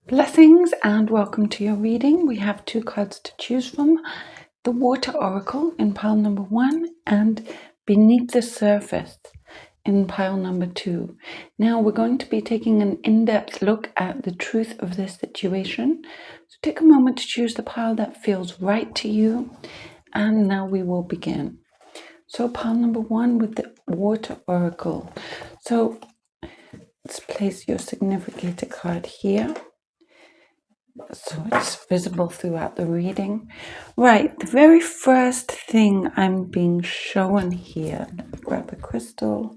Blessings and welcome to your reading. We have two cards to choose from, the Water Oracle in pile number 1 and Beneath the Surface in pile number 2. Now we're going to be taking an in-depth look at the truth of this situation. So take a moment to choose the pile that feels right to you, and now we will begin. So pile number 1 with the Water Oracle. So let's place your significator card here, so it's visible throughout the reading. Right, the very first thing I'm being shown here, let me grab a crystal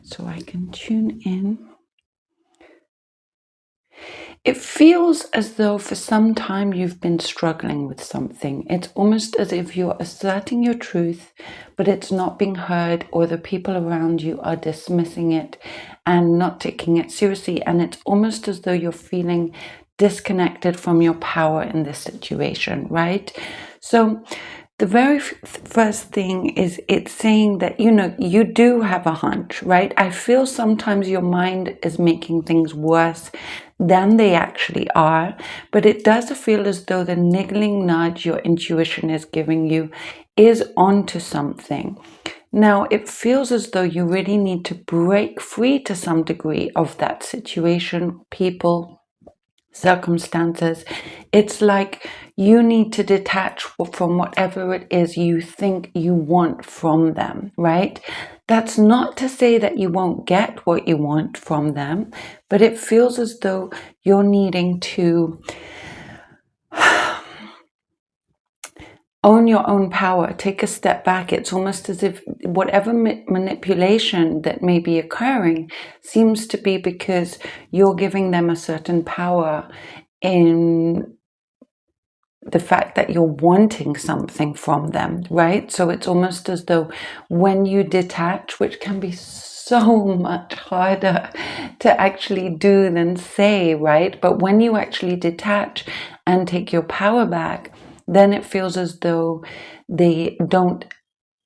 so I can tune in. It feels as though for some time you've been struggling with something. It's almost as if you're asserting your truth, but it's not being heard, or the people around you are dismissing it and not taking it seriously. And it's almost as though you're feeling disconnected from your power in this situation, right? So the very first thing is it's saying that, you do have a hunch, right? I feel sometimes your mind is making things worse than they actually are, but it does feel as though the niggling nudge your intuition is giving you is onto something. Now, it feels as though you really need to break free to some degree of that situation, people, circumstances. It's like you need to detach from whatever it is you think you want from them, right? That's not to say that you won't get what you want from them, but it feels as though you're needing to own your own power, take a step back. It's almost as if whatever manipulation that may be occurring seems to be because you're giving them a certain power in the fact that you're wanting something from them, right? So it's almost as though when you detach, which can be so much harder to actually do than say, right? But when you actually detach and take your power back, then it feels as though they don't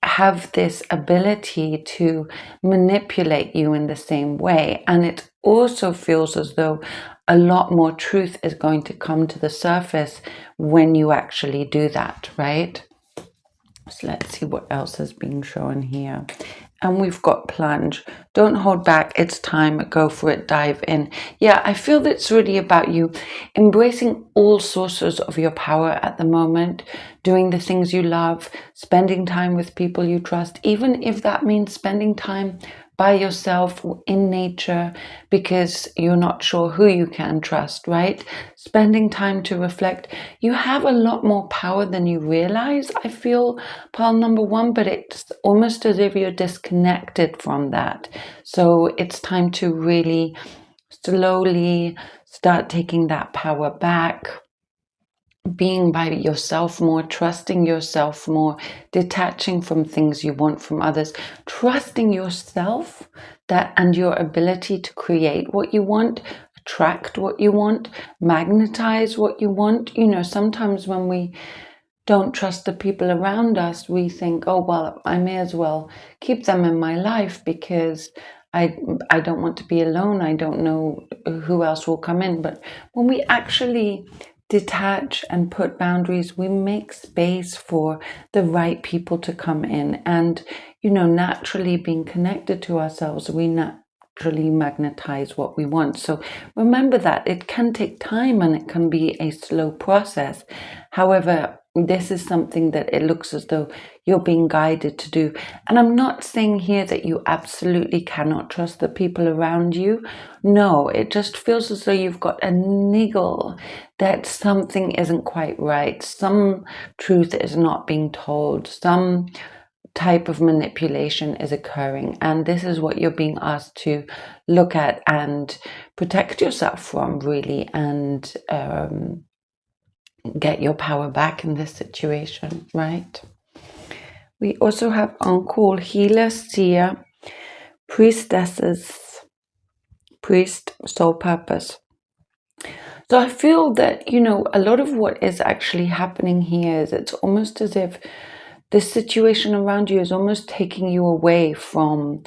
have this ability to manipulate you in the same way. And it also feels as though a lot more truth is going to come to the surface when you actually do that, right? So let's see what else is being shown here. And we've got plunge. Don't hold back. It's time. Go for it. Dive in. Yeah, I feel that it's really about you embracing all sources of your power at the moment, doing the things you love, spending time with people you trust, even if that means spending time by yourself in nature because you're not sure who you can trust, right? Spending time to reflect. You have a lot more power than you realize, I feel, pile number 1, but it's almost as if you're disconnected from that. So it's time to really slowly start taking that power back, being by yourself more, trusting yourself more, detaching from things you want from others, trusting yourself that and your ability to create what you want, attract what you want, magnetize what you want. Sometimes when we don't trust the people around us, we think, oh, well, I may as well keep them in my life because I don't want to be alone. I don't know who else will come in. But when we actually detach and put boundaries, we make space for the right people to come in. And, naturally being connected to ourselves, we naturally magnetize what we want. So remember that it can take time and it can be a slow process. However, this is something that it looks as though you're being guided to do. And I'm not saying here that you absolutely cannot trust the people around you. No, it just feels as though you've got a niggle that something isn't quite right. Some truth is not being told. Some type of manipulation is occurring. And this is what you're being asked to look at and protect yourself from, really, and get your power back in this situation, right? We also have on call healer, seer, priestesses, priest, soul purpose. So I feel that, a lot of what is actually happening here is it's almost as if the situation around you is almost taking you away from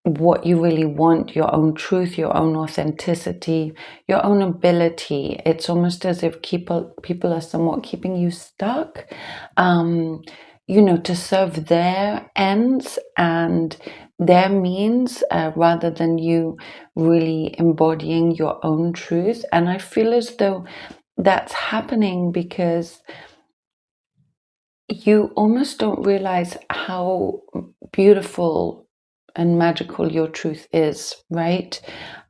what you really want, your own truth, your own authenticity, your own ability. It's almost as if people are somewhat keeping you stuck, to serve their ends and their means, rather than you really embodying your own truth. And I feel as though that's happening because you almost don't realize how beautiful and magical your truth is, right?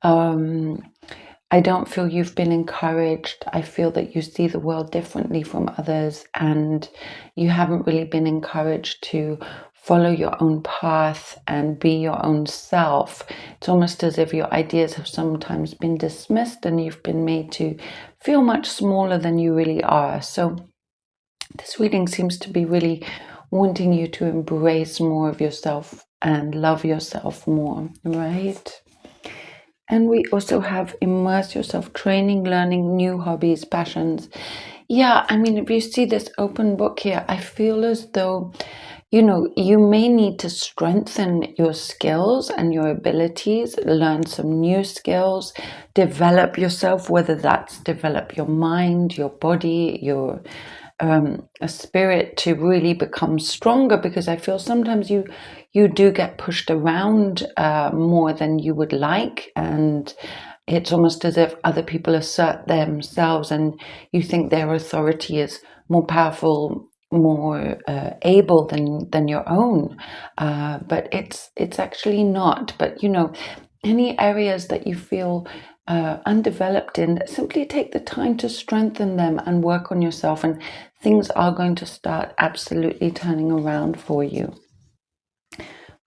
I don't feel you've been encouraged. I feel that you see the world differently from others, and you haven't really been encouraged to follow your own path and be your own self. It's almost as if your ideas have sometimes been dismissed and you've been made to feel much smaller than you really are. So this reading seems to be really wanting you to embrace more of yourself and love yourself more, right? And we also have immerse yourself, training, learning, new hobbies, passions. Yeah, I mean, if you see this open book here, I feel as though, you may need to strengthen your skills and your abilities, learn some new skills, develop yourself, whether that's develop your mind, your body, your a spirit, to really become stronger, because I feel sometimes you do get pushed around more than you would like, and it's almost as if other people assert themselves and you think their authority is more powerful, more able than your own, but it's actually not. But any areas that you feel undeveloped in, simply take the time to strengthen them and work on yourself, and things are going to start absolutely turning around for you.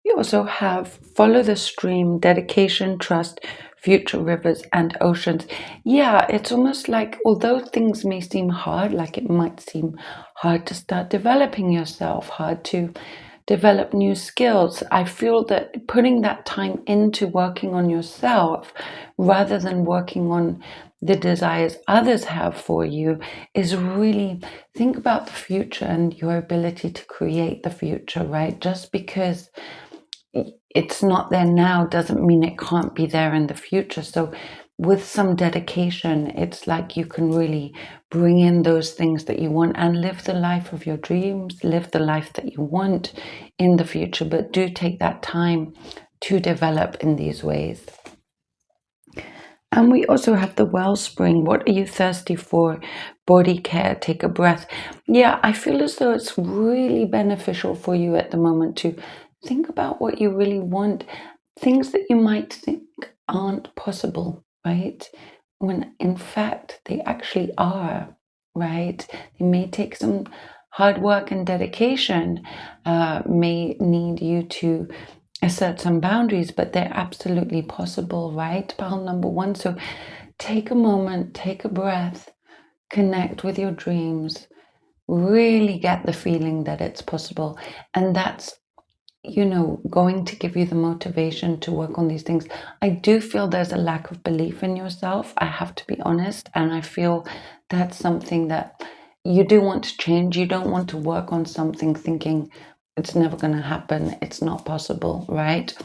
We also have follow the stream, dedication, trust, future rivers and oceans. Yeah, it's almost like, although things may seem hard, like it might seem hard to start developing yourself, hard to develop new skills, I feel that putting that time into working on yourself rather than working on the desires others have for you is really, think about the future and your ability to create the future, right? Just because it's not there now doesn't mean it can't be there in the future. So with some dedication, it's like you can really bring in those things that you want and live the life of your dreams, live the life that you want in the future. But do take that time to develop in these ways. And we also have the wellspring. What are you thirsty for? Body care, take a breath. Yeah, I feel as though it's really beneficial for you at the moment to think about what you really want, things that you might think aren't possible, right? When in fact they actually are, right? They may take some hard work and dedication, may need you to assert some boundaries, but they're absolutely possible, right? Pile number one. So take a moment, take a breath, connect with your dreams, really get the feeling that it's possible. And that's going to give you the motivation to work on these things. I do feel there's a lack of belief in yourself, I have to be honest, and I feel that's something that you do want to change. You don't want to work on something thinking it's never going to happen, it's not possible, right?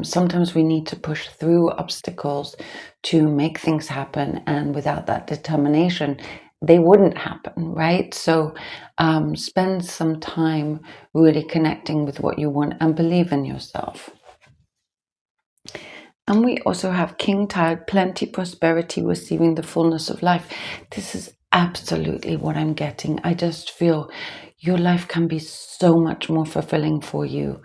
Sometimes we need to push through obstacles to make things happen, and without that determination, they wouldn't happen, right? So spend some time really connecting with what you want and believe in yourself. And we also have King Tide, plenty, prosperity, receiving the fullness of life. This is absolutely what I'm getting. I just feel your life can be so much more fulfilling for you,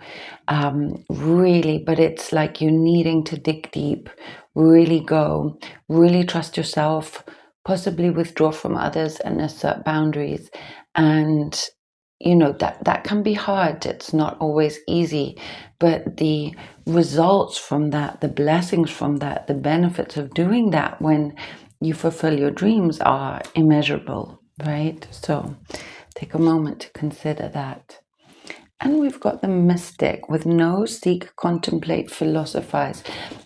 really, but it's like you needing to dig deep, really go, really trust yourself, possibly withdraw from others and assert boundaries. And that can be hard. It's not always easy, but the results from that, the blessings from that, the benefits of doing that when you fulfill your dreams are immeasurable, right? So take a moment to consider that. And we've got the mystic with know, seek, contemplate, philosophize.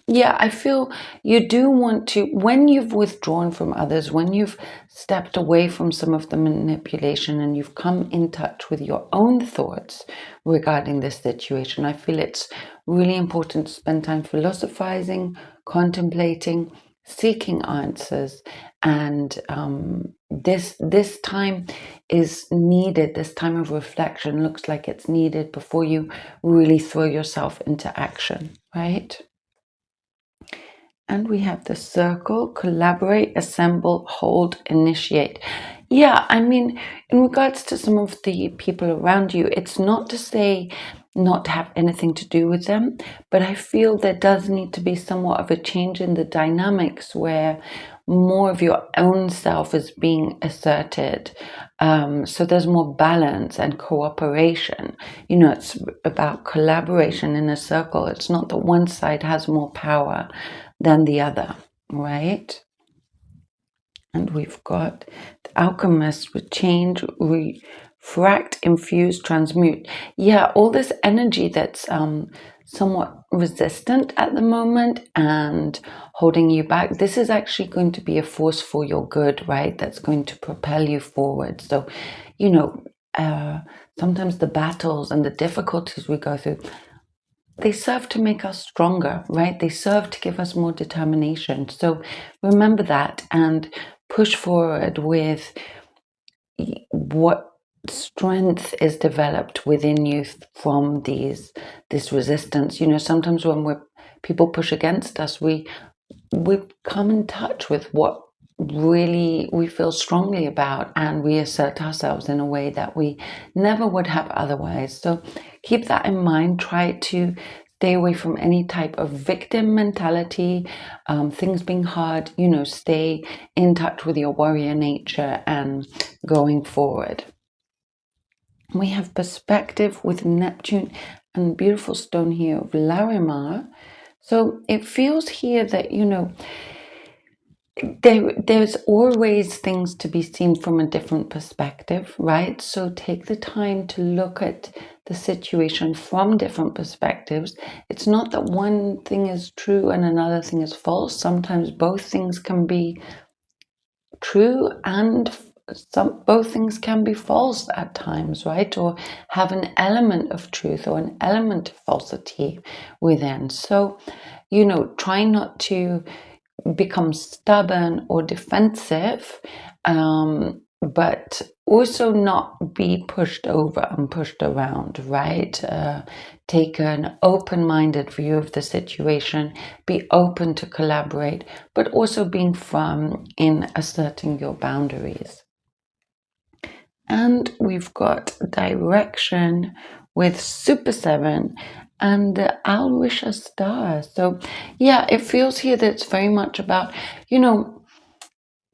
Yeah, I feel you do want to, when you've withdrawn from others, when you've stepped away from some of the manipulation and you've come in touch with your own thoughts regarding this situation, I feel it's really important to spend time philosophizing, contemplating, seeking answers, and this time is needed. This time of reflection looks like it's needed before you really throw yourself into action, right? And we have the circle: collaborate, assemble, hold, initiate. Yeah, I mean, in regards to some of the people around you, it's not to say not to have anything to do with them, but I feel there does need to be somewhat of a change in the dynamics where more of your own self is being asserted. So there's more balance and cooperation. You know, it's about collaboration in a circle. It's not that one side has more power than the other, right? And we've got the alchemist with change, refract, infuse, transmute. Yeah, all this energy that's somewhat resistant at the moment and holding you back. This is actually going to be a force for your good, right? That's going to propel you forward. So, you know, sometimes the battles and the difficulties we go through, they serve to make us stronger, right? They serve to give us more determination. So remember that and push forward with what strength is developed within you from this resistance. You know, sometimes when people push against us, we come in touch with what really we feel strongly about, and we assert ourselves in a way that we never would have otherwise. So keep that in mind. Try to stay away from any type of victim mentality, things being hard. You know, stay in touch with your warrior nature and going forward. We have perspective with Neptune and beautiful stone here of Larimar. So it feels here that, you know, there's always things to be seen from a different perspective, right? So take the time to look at the situation from different perspectives. It's not that one thing is true and another thing is false. Sometimes both things can be true and both things can be false at times, right? Or have an element of truth or an element of falsity within. So, you know, try not to become stubborn or defensive, but also not be pushed over and pushed around, right? Take an open-minded view of the situation, be open to collaborate, but also being firm in asserting your boundaries. And we've got direction with Super 7 and the Alwisha star. So yeah, it feels here that it's very much about, you know,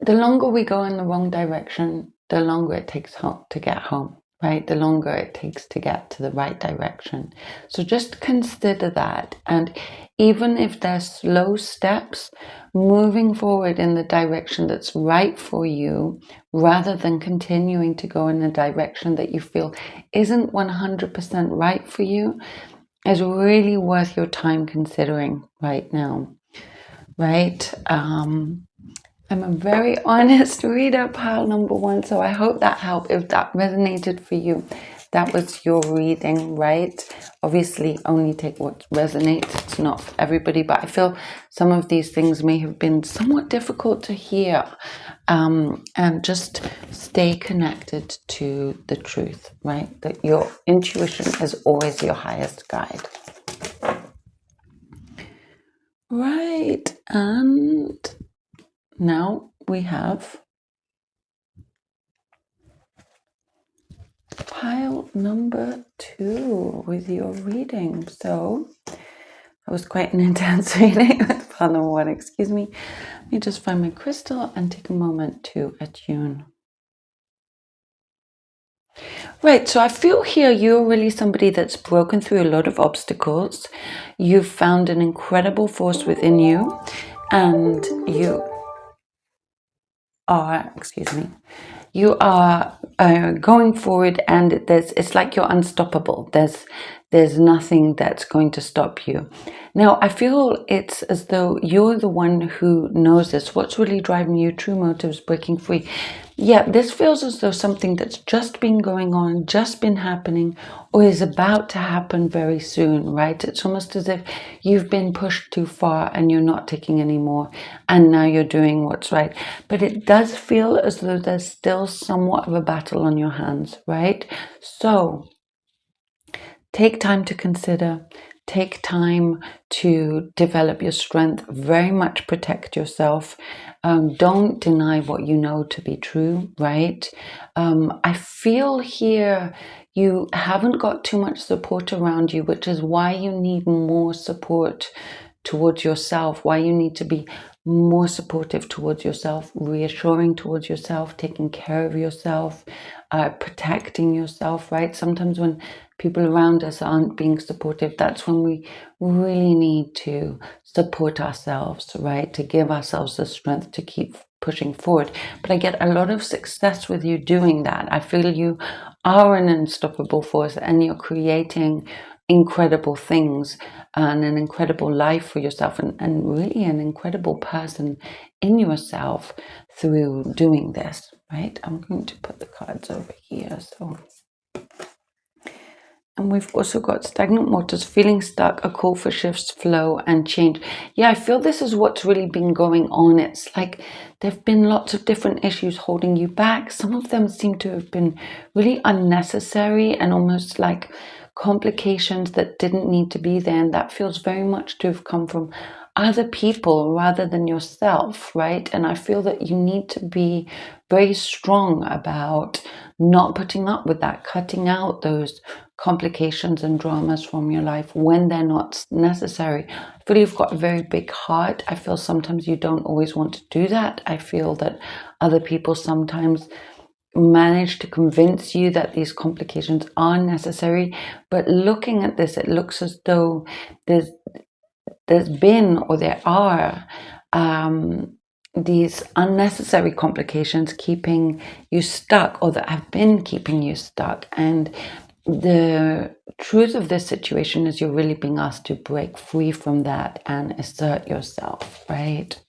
the longer we go in the wrong direction, the longer it takes to get home, right? The longer it takes to get to the right direction. So just consider that. And even if there's slow steps, moving forward in the direction that's right for you, rather than continuing to go in a direction that you feel isn't 100% right for you, is really worth your time considering right now, right? I'm a very honest reader, pile number 1, so I hope that helped. If that resonated for you, that was your reading, right? Obviously, only take what resonates. It's not for everybody, but I feel some of these things may have been somewhat difficult to hear. And just stay connected to the truth, right? That your intuition is always your highest guide. Right, and now we have pile number 2 with your reading. So that was quite an intense reading with pile number 1, excuse me. Let me just find my crystal and take a moment to attune. Right, so I feel here you're really somebody that's broken through a lot of obstacles. You've found an incredible force within you, and are, excuse me, you are going forward, and it's like you're unstoppable. There's nothing that's going to stop you. Now, I feel it's as though you're the one who knows this. What's really driving you? True motives, breaking free. Yeah, this feels as though something that's just been going on, just been happening, or is about to happen very soon, right? It's almost as if you've been pushed too far and you're not taking any more, and now you're doing what's right. But it does feel as though there's still somewhat of a battle on your hands, right? So take time to consider, take time to develop your strength, very much protect yourself. Don't deny what you know to be true, right? I feel here you haven't got too much support around you, which is why you need more support towards yourself, why you need to be more supportive towards yourself, reassuring towards yourself, taking care of yourself, protecting yourself, right? Sometimes when people around us aren't being supportive, that's when we really need to support ourselves, right? To give ourselves the strength to keep pushing forward. But I get a lot of success with you doing that. I feel you are an unstoppable force, and you're creating incredible things and an incredible life for yourself, and really an incredible person in yourself through doing this, right? I'm going to put the cards over here. And we've also got stagnant waters, feeling stuck, a call for shifts, flow, and change. Yeah, I feel this is what's really been going on. It's like there've been lots of different issues holding you back. Some of them seem to have been really unnecessary and almost like complications that didn't need to be there. And that feels very much to have come from other people rather than yourself, right? And I feel that you need to be very strong about not putting up with that, cutting out those complications and dramas from your life when they're not necessary. I feel you've got a very big heart. I feel sometimes you don't always want to do that. I feel that other people sometimes manage to convince you that these complications are necessary. But looking at this, it looks as though there's been, or there are, these unnecessary complications keeping you stuck, or that have been keeping you stuck. And the truth of this situation is you're really being asked to break free from that and assert yourself, right?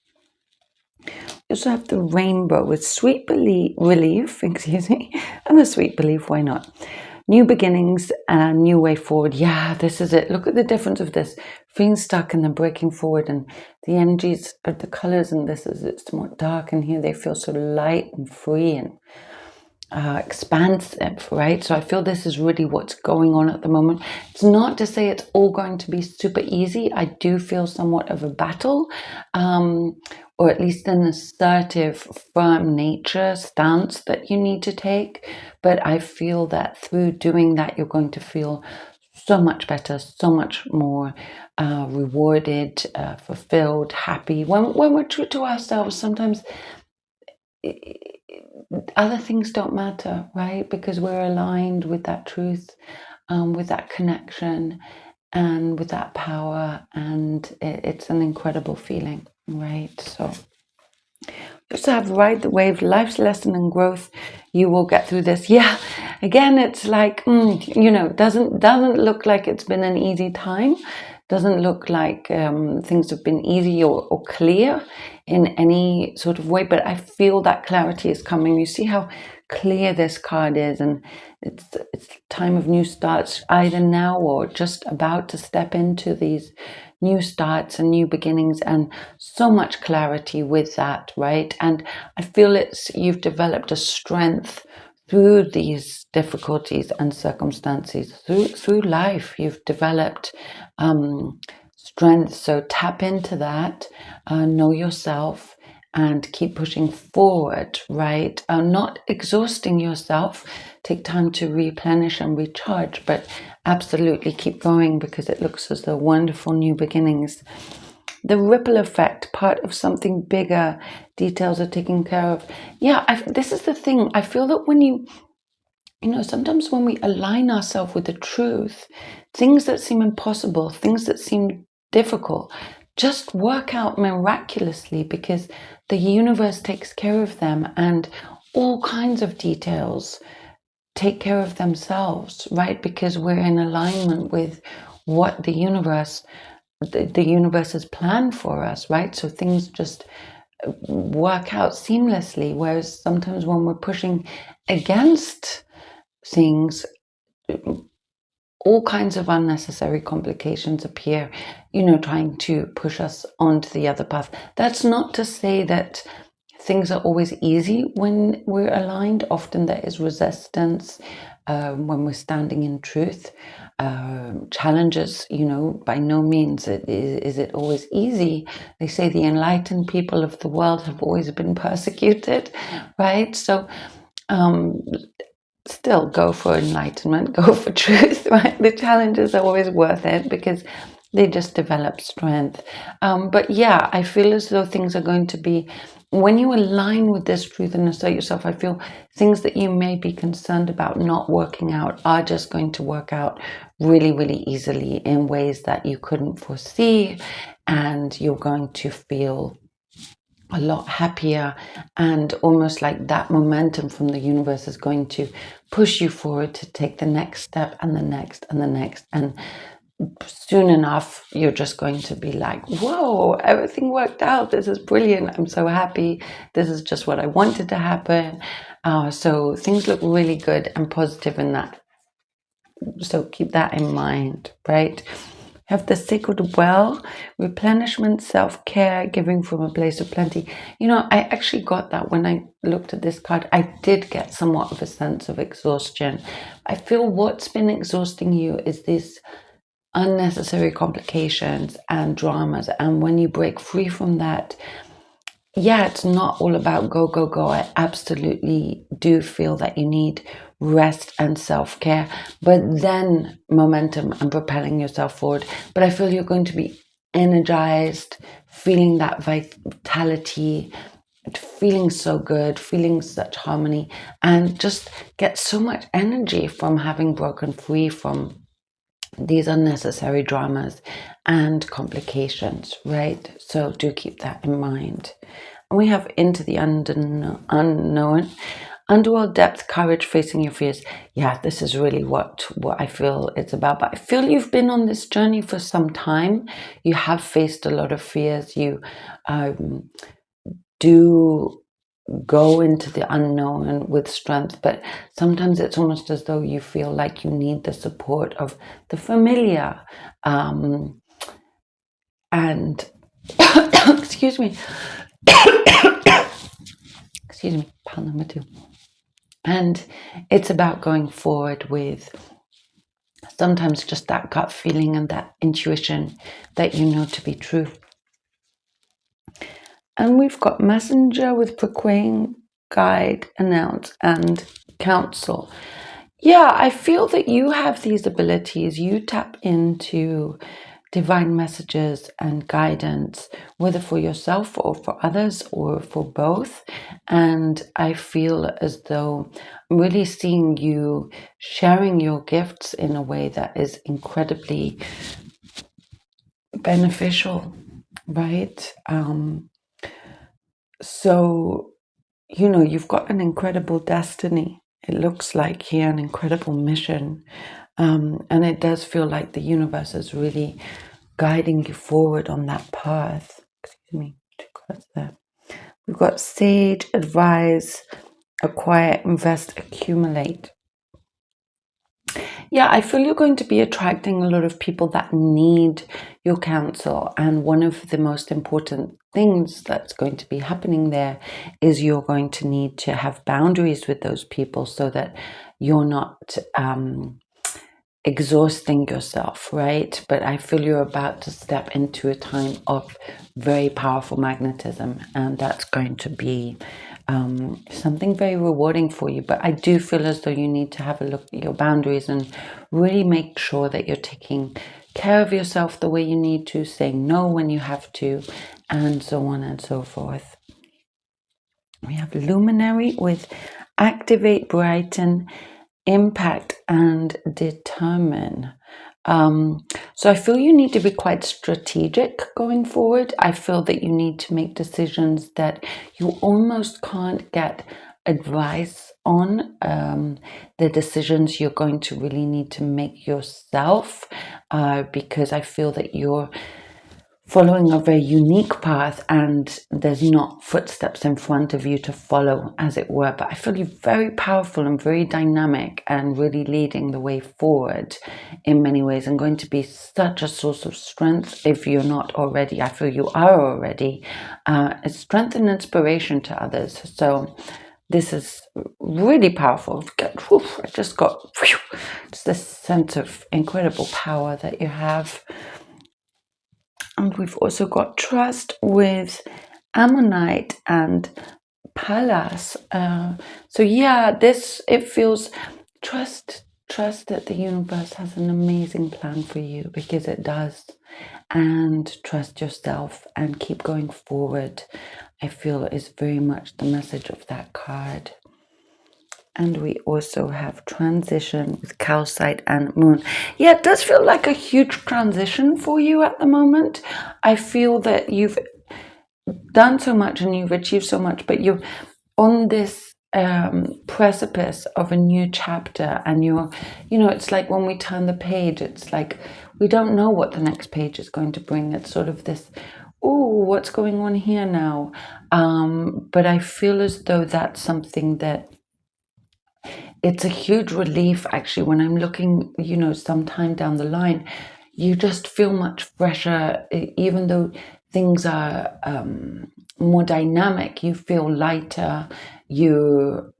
You also have the rainbow with sweet relief, excuse me, and the sweet belief, why not? New beginnings and new way forward. Yeah, this is it. Look at the difference of this. Feeling stuck and then breaking forward, and the energies of the colors, and this is, it's more dark, and here they feel so light and free and expansive, right? So I feel this is really what's going on at the moment. It's not to say it's all going to be super easy. I do feel somewhat of a battle, or at least an assertive, firm nature stance that you need to take. But I feel that through doing that, you're going to feel so much better, so much more rewarded, fulfilled, happy. When we're true to ourselves, sometimes other things don't matter, right? Because we're aligned with that truth, with that connection, and with that power, and it's an incredible feeling, right? So you also have ride the wave, life's lesson and growth. You will get through this. Yeah, again, it's like doesn't look like it's been an easy time. Doesn't look like things have been easy or clear in any sort of way, but I feel that clarity is coming. You see how clear this card is, and it's time of new starts, either now or just about to step into these new starts and new beginnings, and so much clarity with that, right? And I feel you've developed a strength through these difficulties and circumstances, through life. You've developed strength. So tap into that, know yourself, and keep pushing forward, right? Not exhausting yourself. Take time to replenish and recharge, but absolutely keep going, because it looks as though wonderful new beginnings. The ripple effect, part of something bigger, details are taken care of. Yeah, this is the thing. I feel that when you sometimes when we align ourselves with the truth, things that seem impossible, things that seem difficult, just work out miraculously, because the universe takes care of them, and all kinds of details take care of themselves, right? Because we're in alignment with what the universe's plan for us, right? So things just work out seamlessly. Whereas sometimes when we're pushing against things, all kinds of unnecessary complications appear, trying to push us onto the other path. That's not to say that things are always easy when we're aligned. Often there is resistance when we're standing in truth. Challenges, by no means is it always easy. They say the enlightened people of the world have always been persecuted, right? So still go for enlightenment, go for truth, right? The challenges are always worth it because they just develop strength. But yeah, I feel as though things are going to be, when you align with this truth and assert yourself, I feel things that you may be concerned about not working out are just going to work out really, really easily in ways that you couldn't foresee. And you're going to feel a lot happier, and almost like that momentum from the universe is going to push you forward to take the next step and the next and the next. And soon enough, you're just going to be like, whoa, everything worked out. This is brilliant. I'm so happy. This is just what I wanted to happen. So things look really good and positive in that. So keep that in mind, right? Have the sacred well, replenishment, self-care, giving from a place of plenty. I actually got that when I looked at this card. I did get somewhat of a sense of exhaustion. I feel what's been exhausting you is this unnecessary complications and dramas. And when you break free from that, yeah, it's not all about go, go, go. I absolutely do feel that you need rest and self-care, but then momentum and propelling yourself forward. But I feel you're going to be energized, feeling that vitality, feeling so good, feeling such harmony, and just get so much energy from having broken free from these unnecessary dramas and complications, right? So do keep that in mind. And we have into the unknown, underworld depth, courage, facing your fears. Yeah, this is really what I feel it's about. But I feel you've been on this journey for some time. You have faced a lot of fears. You do go into the unknown with strength, but sometimes it's almost as though you feel like you need the support of the familiar. And excuse me, pound number 2. And it's about going forward with sometimes just that gut feeling and that intuition that you know to be true. And we've got messenger with proclaim, guide, announce, and counsel. Yeah, I feel that you have these abilities. You tap into divine messages and guidance, whether for yourself or for others or for both. And I feel as though I'm really seeing you sharing your gifts in a way that is incredibly beneficial, right? So, you've got an incredible destiny. It looks like here an incredible mission. And it does feel like the universe is really guiding you forward on that path. Excuse me, 2 cards there. We've got sage, advise, acquire, invest, accumulate. Yeah, I feel you're going to be attracting a lot of people that need your counsel. And one of the most important things that's going to be happening there is you're going to need to have boundaries with those people so that you're not exhausting yourself, right? But I feel you're about to step into a time of very powerful magnetism, and that's going to be something very rewarding for you. But I do feel as though you need to have a look at your boundaries and really make sure that you're taking care of yourself the way you need to, saying no when you have to, and so on and so forth. We have luminary with activate, brighten, impact, and determine. So I feel you need to be quite strategic going forward. I feel that you need to make decisions that you almost can't get advice on. The decisions you're going to really need to make yourself, because I feel that you're following a very unique path and there's not footsteps in front of you to follow, as it were. But I feel you're very powerful and very dynamic and really leading the way forward in many ways, and going to be such a source of strength if you're not already. I feel you are already a strength and inspiration to others. So this is really powerful. I just got just this sense of incredible power that you have. And we've also got trust with Ammonite and Pallas. So yeah, it feels trust that the universe has an amazing plan for you, because it does. And trust yourself and keep going forward, I feel, is very much the message of that card. And we also have transition with Calcite and Moon. Yeah, it does feel like a huge transition for you at the moment. I feel that you've done so much and you've achieved so much, but you're on this precipice of a new chapter, and it's like when we turn the page, it's like we don't know what the next page is going to bring. It's sort of this, oh, what's going on here now? But I feel as though that's something that it's a huge relief, actually, when I'm looking, sometime down the line, you just feel much fresher, even though things are more dynamic, you feel lighter, you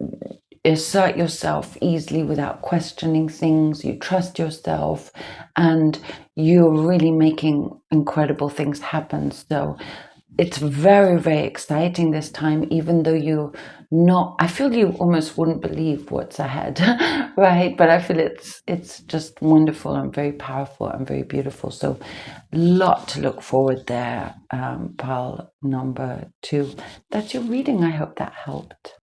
assert yourself easily without questioning things, you trust yourself, and you're really making incredible things happen. So it's very, very exciting this time, even though I feel you almost wouldn't believe what's ahead, right? But I feel it's just wonderful and very powerful and very beautiful. So a lot to look forward there, pile number 2. That's your reading. I hope that helped.